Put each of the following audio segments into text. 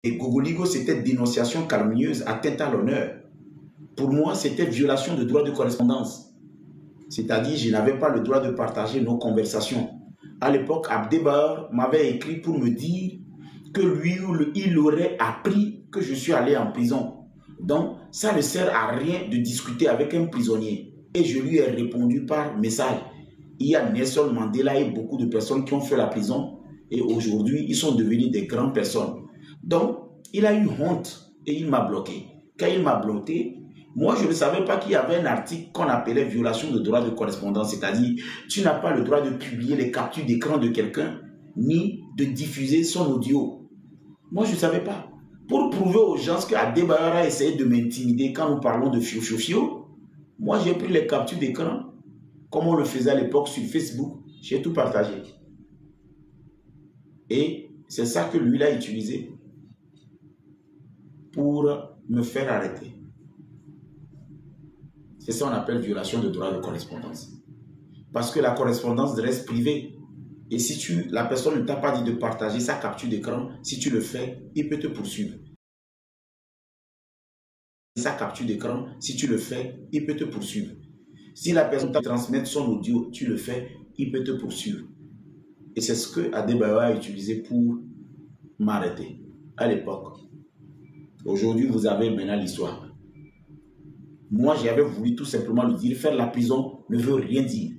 Et Gogoligo, c'était dénonciation calomnieuse, atteinte à l'honneur. Pour moi, c'était violation de droit de correspondance. C'est-à-dire, je n'avais pas le droit de partager nos conversations. À l'époque, Abdebar m'avait écrit pour me dire que lui, il aurait appris que je suis allé en prison. Donc, ça ne sert à rien de discuter avec un prisonnier. Et je lui ai répondu par message. Il y a Nelson Mandela et beaucoup de personnes qui ont fait la prison. Et aujourd'hui, ils sont devenus des grandes personnes. Donc, il a eu honte et il m'a bloqué. Quand il m'a bloqué, moi, je ne savais pas qu'il y avait un article qu'on appelait violation de droit de correspondance. C'est-à-dire, tu n'as pas le droit de publier les captures d'écran de quelqu'un, ni de diffuser son audio. Moi, je ne savais pas. Pour prouver aux gens que Adebayor a essayé de m'intimider quand nous parlons de Fio, moi, j'ai pris les captures d'écran, comme on le faisait à l'époque sur Facebook. J'ai tout partagé. Et c'est ça que lui a utilisé pour me faire arrêter. C'est ça qu'on appelle violation de droit de correspondance. Parce que la correspondance reste privée. Et si la personne ne t'a pas dit de partager sa capture d'écran, si tu le fais, il peut te poursuivre. Sa capture d'écran, si tu le fais, il peut te poursuivre. Si la personne t'a transmis son audio, tu le fais, il peut te poursuivre. Et c'est ce que Adebayor a utilisé pour m'arrêter à l'époque. Aujourd'hui, vous avez maintenant l'histoire. Moi, j'avais voulu tout simplement le dire. Faire la prison ne veut rien dire.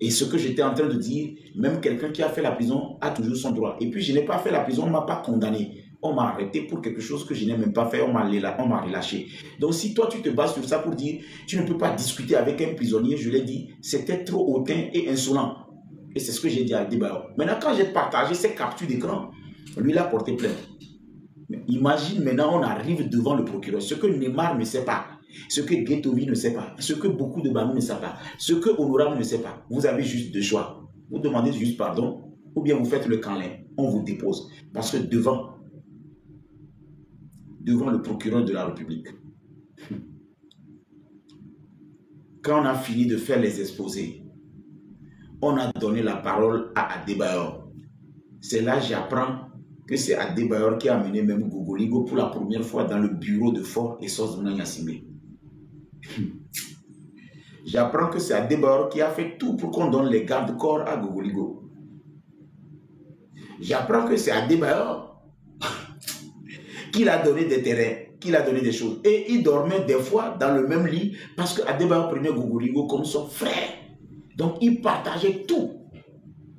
Et ce que j'étais en train de dire, même quelqu'un qui a fait la prison a toujours son droit. Et puis, je n'ai pas fait la prison, on ne m'a pas condamné. On m'a arrêté pour quelque chose que je n'ai même pas fait, on m'a relâché. Donc, si toi, tu te bases sur ça pour dire, tu ne peux pas discuter avec un prisonnier, je l'ai dit, c'était trop hautain et insolent. Et c'est ce que j'ai dit à Adebayor. Maintenant, quand j'ai partagé ces captures d'écran, lui, il a porté plainte. Imagine maintenant, on arrive devant le procureur, ce que Neymar ne sait pas. Ce que Guetovi ne sait pas, ce que beaucoup de Bamou ne savent pas, ce que Honorable ne sait pas. Vous avez juste deux choix. Vous demandez juste pardon ou bien vous faites le câlin. On vous dépose. Parce que devant le procureur de la République, quand on a fini de faire les exposés, on a donné la parole à Adebayor. C'est là que j'apprends que c'est Adebayor qui a amené même Gogoligo pour la première fois dans le bureau de Fort et Sosmana Yassimé. J'apprends que c'est Adebayor qui a fait tout pour qu'on donne les gardes-corps à Gogoligo. J'apprends que c'est Adebayor qui a donné des terrains, qui a donné des choses. Et il dormait des fois dans le même lit parce que Adebayor prenait Gogoligo comme son frère. Donc il partageait tout.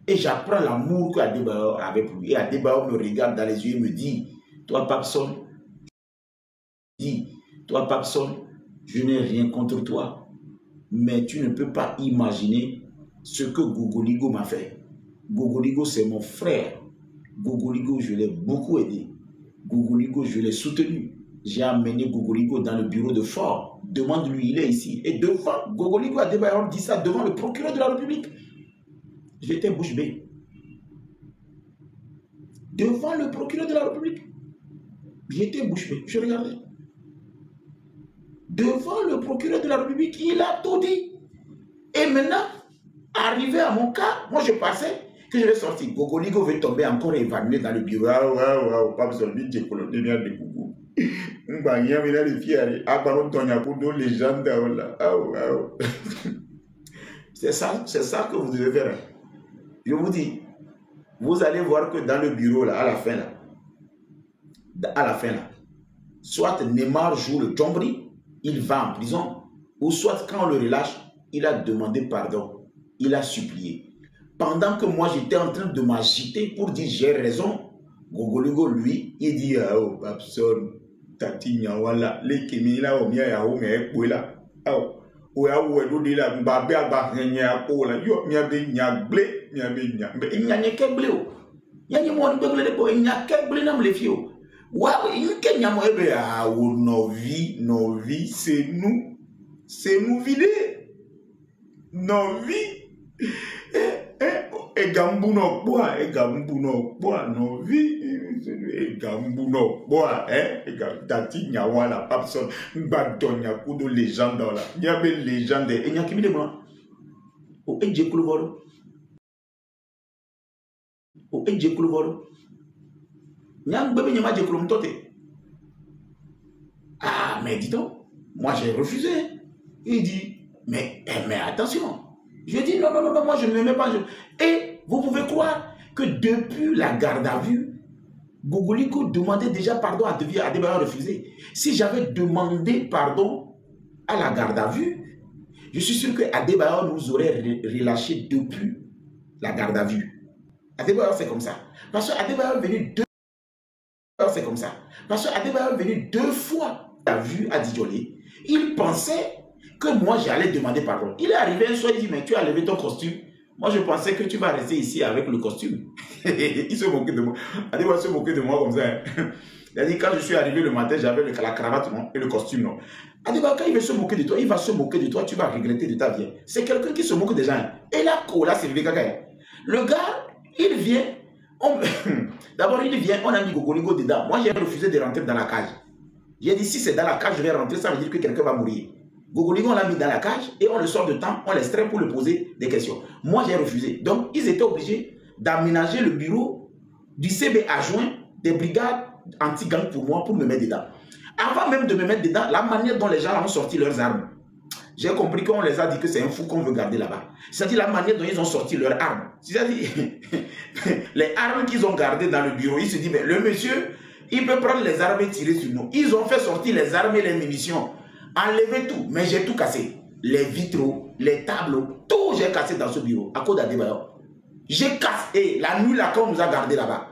Et j'apprends l'amour que Adebayor avait pour lui. Et Adebayor me regarde dans les yeux et me dit, toi Papson, je n'ai rien contre toi. Mais tu ne peux pas imaginer ce que Gogoligo m'a fait. Gogoligo, c'est mon frère. Gogoligo, je l'ai beaucoup aidé. Gogoligo, je l'ai soutenu. J'ai amené Gogoligo dans le bureau de Fort. Demande-lui, il est ici. Et devant, Gogoligo Adebayor dit ça devant le procureur de la République. J'étais bouche bée. Devant le procureur de la République. J'étais bouche bée. Je regardais. Devant le procureur de la République, il a tout dit. Et maintenant, arrivé à mon cas, moi je pensais que je vais sortir. Gogoligo veut tomber encore évanouir dans le bureau. Pas besoin de dire que l'on est bien de Gougou. C'est ça que vous devez faire. Je vous dis, vous allez voir que dans le bureau, là, à la fin, soit Neymar joue le Tchombri, il va en prison, ou soit quand on le relâche, il a demandé pardon, il a supplié. Pendant que moi j'étais en train de m'agiter pour dire j'ai raison, Gogoligo lui, il dit oh Babson, tati nyawala, les kimila o mia ya o me kwela. Oh, o ya wo do de la mbabe aba nya ko la yo mia be nya ble, mia be nya. Be nya ke ble o. Ya ni mo be ble ko nya ke ble na mle fi o. Wa il Kenya mo ebe a o nos vies c'est nous vider nos vies et gambu no bois nos vies et gambu no bois et tati nyawala papson badonya kudo légende là il y avait légende et nya kimi de moi o eje kuluvoro Ah, mais dis donc, moi j'ai refusé. Il dit, mais attention. Je dis, non, non, non, non, moi je ne me mets pas. Et vous pouvez croire que depuis la garde à vue, Gogoligo demandait déjà pardon à Adebayor refusé. Si j'avais demandé pardon à la garde à vue, je suis sûr que Adebayor nous aurait relâché depuis la garde à vue. Adebayor, c'est comme ça. Parce que Adebayor est venu deux fois. C'est comme ça. Parce que Adebayor est venu 2 fois à vue à Djolé. Il pensait que moi j'allais demander pardon. Il est arrivé un soir, il dit, mais tu as levé ton costume. Moi, je pensais que tu vas rester ici avec le costume. Il se moquait de moi. Adebayor se moquait de moi comme ça. Il a dit, quand je suis arrivé le matin, j'avais la cravate non, et le costume. Non. Adebayor, quand il va se moquer de toi, il va se moquer de toi, tu vas regretter de ta vie. C'est quelqu'un qui se moque des gens. Et là, c'est le gars. Le gars, il vient. D'abord, il vient, on a mis Gogoligo dedans. Moi, j'ai refusé de rentrer dans la cage. J'ai dit, si c'est dans la cage, je vais rentrer, ça veut dire que quelqu'un va mourir. Gogoligo, on l'a mis dans la cage et on le sort de temps, on l'extrait pour lui poser des questions. Moi, j'ai refusé. Donc, ils étaient obligés d'aménager le bureau du CB adjoint des brigades anti-gang pour moi, pour me mettre dedans. Avant même de me mettre dedans, la manière dont les gens ont sorti leurs armes, j'ai compris qu'on les a dit que c'est un fou qu'on veut garder là-bas. C'est-à-dire la manière dont ils ont sorti leurs armes. C'est-à-dire les armes qu'ils ont gardées dans le bureau, ils se disent, mais le monsieur, il peut prendre les armes et tirer sur nous. Ils ont fait sortir les armes et les munitions. Enlever tout, mais j'ai tout cassé. Les vitraux, les tableaux, tout j'ai cassé dans ce bureau, à cause d'Adebayor. J'ai cassé, la nuit là, qu'on nous a gardé là-bas.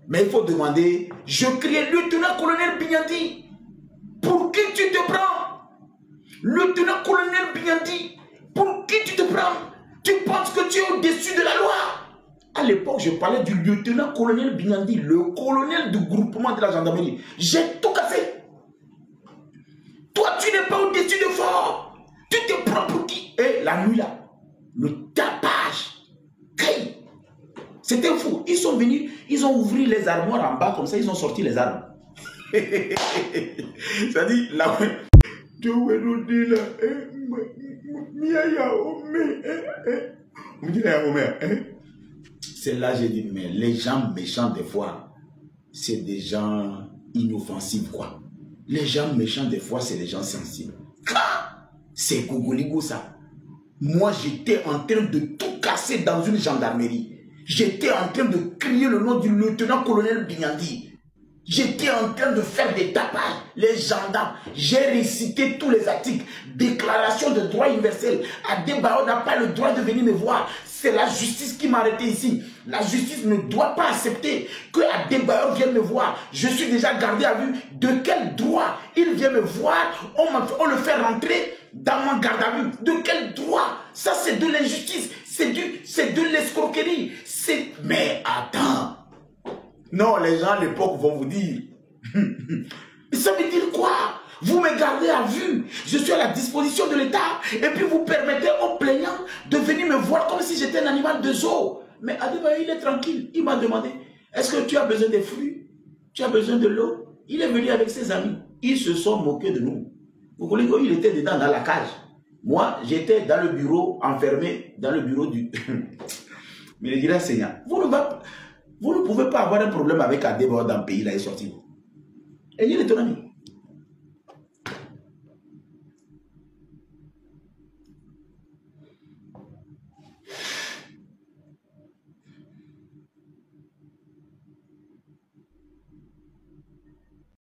Mais il faut demander, je criais, lieutenant-colonel Bignandi, pour qui tu te prends? Lieutenant-colonel Bignandi, pour qui tu te prends? Tu penses que tu es au-dessus de la loi? À l'époque, je parlais du lieutenant-colonel Bignandi, le colonel du groupement de la gendarmerie. J'ai tout cassé. Toi, tu n'es pas au-dessus de fort. Tu te prends pour qui? Et la nuit là, le tapage. C'était fou. Ils sont venus, ils ont ouvert les armoires en bas comme ça, ils ont sorti les armes. Ça dit, là, c'est là j'ai dit, mais les gens méchants des fois, c'est des gens inoffensifs quoi. Les gens méchants des fois, c'est des gens sensibles. C'est Gogoligo ça. Moi j'étais en train de tout casser dans une gendarmerie. J'étais en train de crier le nom du lieutenant-colonel Bignandi. J'étais en train de faire des tapages, les gendarmes. J'ai récité tous les articles. Déclaration de droit universel. Adebayor n'a pas le droit de venir me voir. C'est la justice qui m'a arrêté ici. La justice ne doit pas accepter que Adebayor vienne me voir. Je suis déjà gardé à vue. De quel droit il vient me voir? On le fait rentrer dans mon garde à vue. De quel droit? Ça, c'est de l'injustice. C'est de l'escroquerie. Mais attends. Non, les gens à l'époque vont vous dire. Ça veut dire quoi? Vous me gardez à vue. Je suis à la disposition de l'État. Et puis vous permettez aux plaignants de venir me voir comme si j'étais un animal de zoo. Mais Adebayor, il est tranquille. Il m'a demandé, est-ce que tu as besoin des fruits? Tu as besoin de l'eau? Il est venu avec ses amis. Ils se sont moqués de nous. Vous voyez, il était dedans dans la cage. Moi, j'étais dans le bureau, enfermé dans le bureau du... Mais il dirait, Seigneur, vous ne pouvez pas avoir un problème avec Adebayor dans le pays, là, il est sorti. Et il est ton ami.